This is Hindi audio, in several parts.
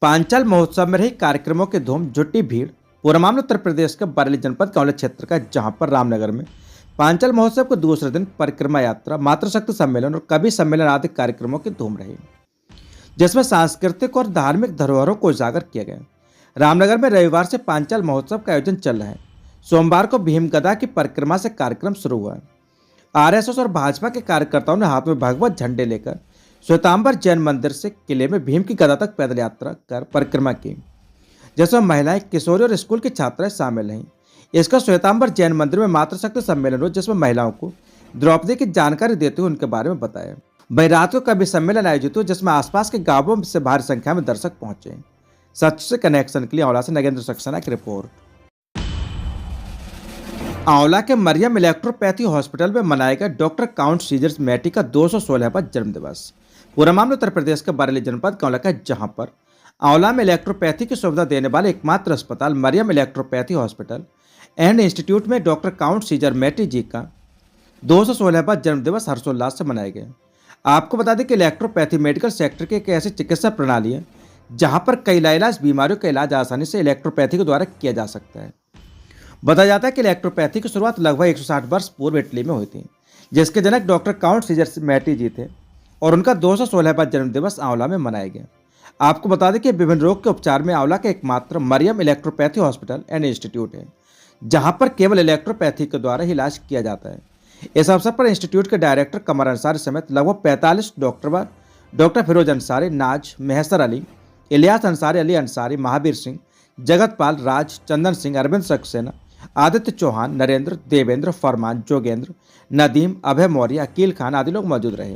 पांचाल महोत्सव में रही कार्यक्रमों की धूम, जुटी भीड़। पूरा मामला उत्तर प्रदेश के बरेली जनपद कांवला क्षेत्र का, जहां पर रामनगर में पांचाल महोत्सव के दूसरे दिन परिक्रमा यात्रा, मातृशक्ति सम्मेलन और कवि सम्मेलन आदि कार्यक्रमों की धूम रही, जिसमें सांस्कृतिक और धार्मिक धरोहरों को उजागर किया गया। रामनगर में रविवार से पांचाल महोत्सव का आयोजन चल रहा है। सोमवार को भीमगदा की परिक्रमा से कार्यक्रम शुरू हुआ। आरएसएस और भाजपा के कार्यकर्ताओं ने हाथ में भगवत झंडे लेकर श्वेतांबर जैन मंदिर से किले में भीम की गदा तक पैदल यात्रा कर परिक्रमा की, जिसमें महिलाएं, किशोरी और स्कूल की छात्राएं शामिल रहीं। इसका श्वेतांबर जैन मंदिर में मातृशक्ति सम्मेलन हुआ, जिसमें महिलाओं को द्रौपदी की जानकारी देते हुए उनके बारे में बताया। वहीं रात को कवि सम्मेलन आयोजित हुआ, जिसमें आसपास के गांवों से भारी संख्या में दर्शक पहुंचे। सच से कनेक्शन के लिए आंवला से नगेंद्र सक्सेना की रिपोर्ट। आंवला के मरियम इलेक्ट्रोपैथी हॉस्पिटल में मनाएगा डॉक्टर काउंट सीजर्स मैटी का 216वां जन्मदिवस। पूरा मामला उत्तर प्रदेश के बरेली जनपद कांवला का, जहां पर आंवला में इलेक्ट्रोपैथी की सुविधा देने वाले एकमात्र अस्पताल Mariam electropathy hospital and institute में doctor Count Cesare Mattei ji का 216वां जन्मदिवस हर्षोल्लास से मनाया गया। आपको बता दें कि इलेक्ट्रोपैथी मेडिकल सेक्टर की एक ऐसी चिकित्सा प्रणाली है जहां पर कई लाइलाज बीमारियों का इलाज आसानी से इलेक्ट्रोपैथी के द्वारा किया जा सकता है। बताया जाता है कि इलेक्ट्रोपैथी की शुरुआत लगभग 160 वर्ष पूर्व इटली में हुई थी, जिसके जनक डॉक्टर काउंट सीजर मैटी जी थे और उनका 216वां जन्मदिवस आंवला में मनाया गया। आपको बता दें कि विभिन्न रोग के उपचार में आंवला का एकमात्र Mariam electropathy hospital and institute है, जहां पर केवल इलेक्ट्रोपैथी के द्वारा ही इलाज किया जाता है। इस अवसर पर इंस्टीट्यूट के डायरेक्टर कमर अंसारी समेत लगभग 45 डॉक्टर फिरोज अंसारी, नाज, मेहसर अली, इलियास अंसारी, अली अंसारी, महावीर सिंह, जगतपाल, राज, चंदन सिंह, अरविंद सक्सेना, आदित्य चौहान, नरेंद्र, देवेंद्र, फरमान, जोगेंद्र, नदीम, अभय मौर्य, अकील खान आदि लोग मौजूद रहे।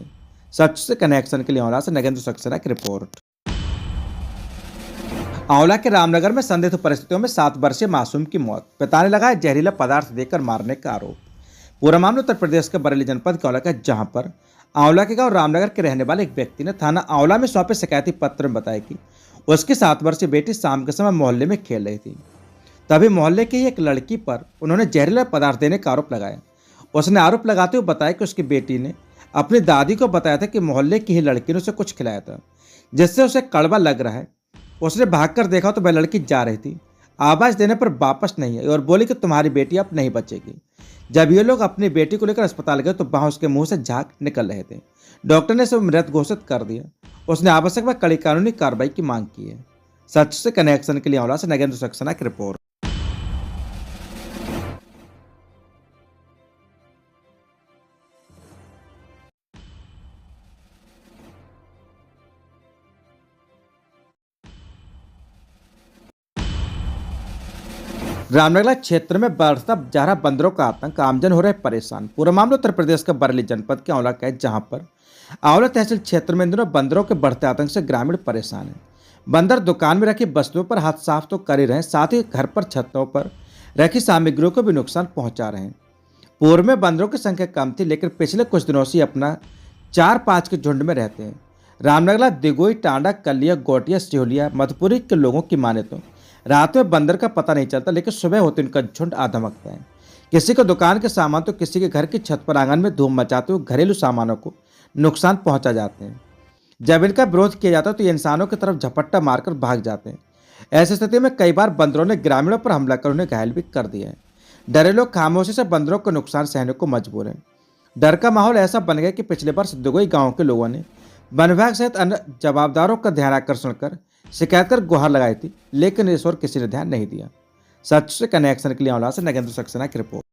सच से कनेक्शन के लिए आंवला से नगेंद्र सक्सेना की रिपोर्ट। आंवला के रामनगर में संदिग्ध परिस्थितियों में 7 वर्षीय मासूम की मौत, पिता ने लगाया जहरीला पदार्थ देकर मारने का आरोप। पूरा मामला उत्तर प्रदेश के बरेली जनपद कांवला का, जहां पर आंवला के गांव रामनगर के रहने वाले एक व्यक्ति ने थाना आंवला में सौंपे शिकायती पत्र में बताया कि उसकी 7 वर्षीय बेटी शाम के समय मोहल्ले में खेल रही थी। तभी मोहल्ले की एक लड़की पर उन्होंने जहरीला पदार्थ देने का आरोप लगाया। उसने आरोप लगाते हुए बताया कि उसकी बेटी ने अपनी दादी को बताया था कि मोहल्ले की ही लड़की ने उसे कुछ खिलाया था, जिससे उसे कड़वा लग रहा है। उसने भागकर देखा तो वह लड़की जा रही थी। आवाज देने पर वापस नहीं आई और बोली कि तुम्हारी बेटी अब नहीं बचेगी। जब ये लोग अपनी बेटी को लेकर अस्पताल गए तो वहां उसके मुंह से झाग निकल रहे थे। डॉक्टर ने उसे मृत घोषित कर दिया। उसने आवश्यक व कड़ी कानूनी कार्रवाई की मांग की है। सच से कनेक्शन के लिए आंवला से नगेंद्र सक्सेना की रिपोर्ट। रामनगर क्षेत्र में बढ़ता जा रहा बंदरों का आतंक, आमजन हो रहे परेशान। पूरा मामला उत्तर प्रदेश के बरेली जनपद के आंवला का है, जहां पर आंवला तहसील क्षेत्र में इन दिनों बंदरों के बढ़ते आतंक से ग्रामीण परेशान हैं। बंदर दुकान में रखी वस्तुओं पर हाथ साफ तो कर ही रहे हैं, साथ ही घर पर छतों पर रखी सामग्रियों को भी नुकसान पहुंचा रहे हैं। पूर्व में बंदरों की संख्या कम थी, लेकिन पिछले कुछ दिनों से अपना 4-5 के झुंड में रहते हैं। रामनगला, दिगोई, टांडा, कलिया, गोटिया, सिहोलिया, मधुपुरी के लोगों की माने तो रात में बंदर का पता नहीं चलता, लेकिन सुबह होते उनका झुंड आ धमकता है। किसी को दुकान के सामान तो किसी के घर की छत पर आंगन में धूम मचाते हुए घरेलू सामानों को नुकसान पहुंचा जाते हैं। जब इनका विरोध किया जाता है तो ये इंसानों की तरफ झपट्टा मारकर भाग जाते हैं। ऐसी स्थिति में कई बार बंदरों ने ग्रामीणों पर हमला कर उन्हें घायल भी कर दिया है। डरे लोग खामोशी से बंदरों को नुकसान सहने को मजबूर हैं। डर का माहौल ऐसा बन गया कि पिछले वर्ष दुगई गांव के लोगों ने वन विभाग सहित अन्य जवाबदारों का ध्यान आकर्षण कर शिकायत कर गुहार लगाई थी, लेकिन इस ओर किसी ने ध्यान नहीं दिया। सच से कनेक्शन के लिए आंवला से नगेंद्र सक्सेना की रिपोर्ट।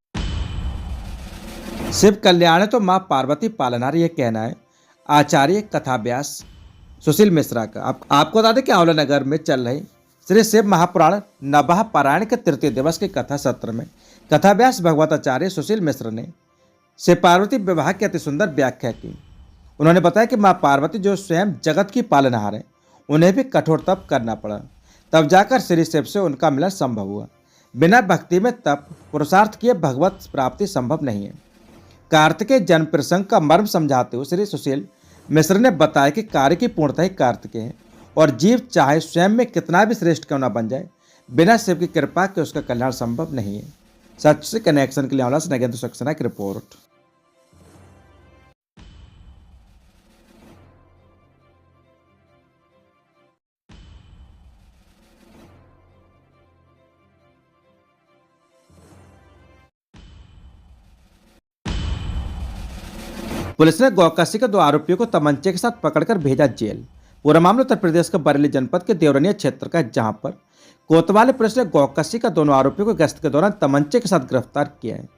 शिव कल्याण है तो मां पार्वती पालनहार, यह कहना है आचार्य कथाव्यास सुशील मिश्रा का। आपको बता दें कि आंवला नगर में चल रही श्री शिव महापुराण नवह पारायण के तृतीय दिवस के कथा सत्र में कथाव्यास भगवताचार्य सुशील मिश्र ने शिव पार्वती विवाह की अति सुंदर व्याख्या की। उन्होंने बताया कि मां पार्वती जो स्वयं जगत की पालनहार है, उन्हें भी कठोर तप करना पड़ा, तब जाकर श्री शिव से उनका मिलन संभव हुआ। बिना भक्ति में तप पुरुषार्थ किए भगवत प्राप्ति संभव नहीं है। कार्तिकेय जन्म प्रसंग का मर्म समझाते हुए श्री सुशील मिश्र ने बताया कि कार्य की पूर्णता ही कार्तिकेय है और जीव चाहे स्वयं में कितना भी श्रेष्ठ क्यों न बन जाए, बिना शिव की कृपा के उसका कल्याण संभव नहीं है। सच से कनेक्शन के लिए आंवला से नगेंद्र सक्सेना की रिपोर्ट। पुलिस ने गौकशी के 2 आरोपियों को तमंचे के साथ पकड़कर भेजा जेल। पूरा मामला उत्तर प्रदेश के बरेली जनपद के देवरनिया क्षेत्र का है, जहां पर कोतवाली पुलिस ने गौकशी का दोनों आरोपियों को गश्त के दौरान तमंचे के साथ गिरफ्तार किया है।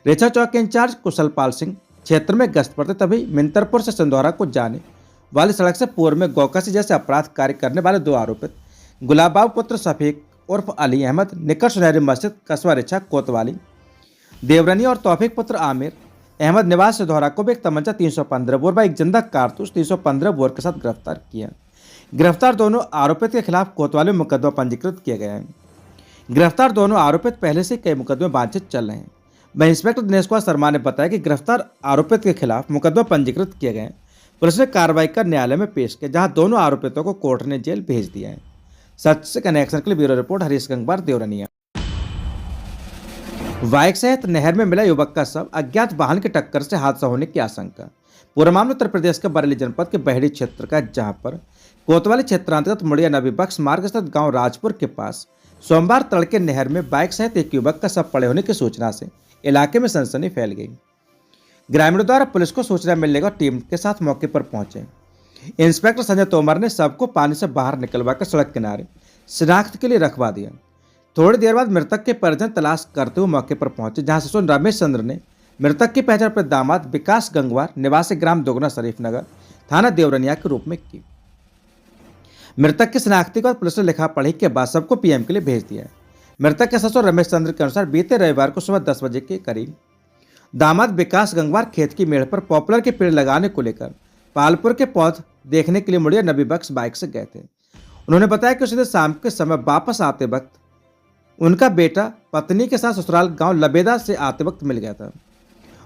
रेछा चौक के इंचार्ज कुशलपाल सिंह क्षेत्र में गश्त पर थे, तभी मिंतरपुर से सिंधौरा को जाने वाली सड़क से पूर्व में गौकशी जैसे अपराध कार्य करने वाले 2 आरोपित गुलाबाब पुत्र शफीक उर्फ अली अहमद निकट सुनहरी मस्जिद कस्बा रेछा कोतवाली देवरनी और तौफीक पुत्र आमिर अहमद निवास सिंधौरा को भी एक तमंचा 315 बोर व एक जिंदा कारतूस 315 बोर के साथ गिरफ्तार किया। गिरफ्तार दोनों आरोपित के खिलाफ कोतवाली में मुकदमा पंजीकृत किया गया है। गिरफ्तार दोनों आरोपित पहले से कई मुकदमे बांधित चल रहे हैं। वहीं इंस्पेक्टर दिनेश कुमार शर्मा ने बताया कि गिरफ्तार आरोपित के खिलाफ मुकदमा पंजीकृत किए गए हैं। पुलिस ने कार्रवाई कर न्यायालय में पेश किया, जहां दोनों आरोपितों को कोर्ट ने जेल भेज दिया है। सच से कनेक्शन के लिए bureau report Harish Gangwar Deoraniya. Bike सहित नहर में मिला युवक का शव, अज्ञात वाहन की टक्कर से हादसा होने की आशंका। पूरा मामला उत्तर प्रदेश के बरेली जनपद के बहेड़ी क्षेत्र का, जहां पर कोतवाली क्षेत्रांतर्गत मुड़िया नबी बख्श मार्ग स्थित गांव राजपुर के पास सोमवार तड़के नहर में बाइक सहित एक युवक का शव पड़े होने की सूचना से इलाके में सनसनी फैल गई। ग्रामीणों द्वारा पुलिस को सूचना मिलने पर टीम के साथ मौके पर पहुंचे। इंस्पेक्टर संजय तोमर ने शव को पानी से बाहर निकलवाकर सड़क किनारे शिनाख्त के लिए रखवा दिया। थोड़ी देर बाद मृतक के परिजन तलाश करते हुए मौके पर पहुंचे, जहां से रमेश चंद्र ने मृतक की पहचान अपने दामाद विकास गंगवार निवासी ग्राम दोगुना शरीफ नगर थाना देवरनिया के रूप में की। मृतक की शिनाख्ती के बाद पुलिस ने लिखा पढ़ी के बाद सबको पीएम के लिए भेज दिया। मृतक के ससुर रमेश चंद्र के अनुसार बीते रविवार को सुबह 10 बजे के करीब दामाद विकास गंगवार खेत की मेड़ पर पॉपुलर के पेड़ लगाने को लेकर पालपुर के पौध देखने के लिए मुड़िया नबी बख्श बाइक से गए थे। उन्होंने बताया कि उसी दिन शाम के समय वापस आते वक्त उनका बेटा पत्नी के साथ ससुराल गांव लबेदा से आते वक्त मिल गया था।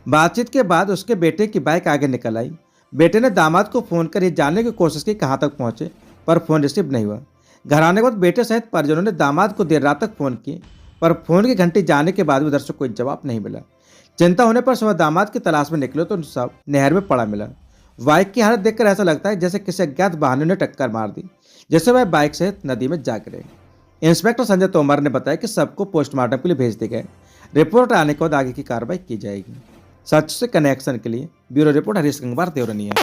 बातचीत के बाद उसके बेटे की बाइक आगे निकल आई। बेटे ने दामाद को फोन कर ये जानने की कोशिश की कहां तक पहुंचे, पर फोन रिसीव नहीं हुआ। घर आने के बाद बेटे सहित परिजनों ने दामाद को देर रात तक फोन किए, पर फोन की घंटी जाने के बाद भी उधर से कोई जवाब नहीं मिला। चिंता होने पर सुबह दामाद की तलाश में निकले तो सब नहर में पड़ा मिला। बाइक की हालत देखकर ऐसा लगता है जैसे किसी अज्ञात वाहन ने टक्कर मार दी, जैसे वह बाइक सहित नदी में जा गिरे। इंस्पेक्टर संजय तोमर ने बताया कि सबको पोस्टमार्टम के लिए भेज दिए गए। रिपोर्ट आने के बाद आगे की कार्रवाई की जाएगी। सच से कनेक्शन के लिए ब्यूरो रिपोर्ट हरीश गंगवार देवरनिया।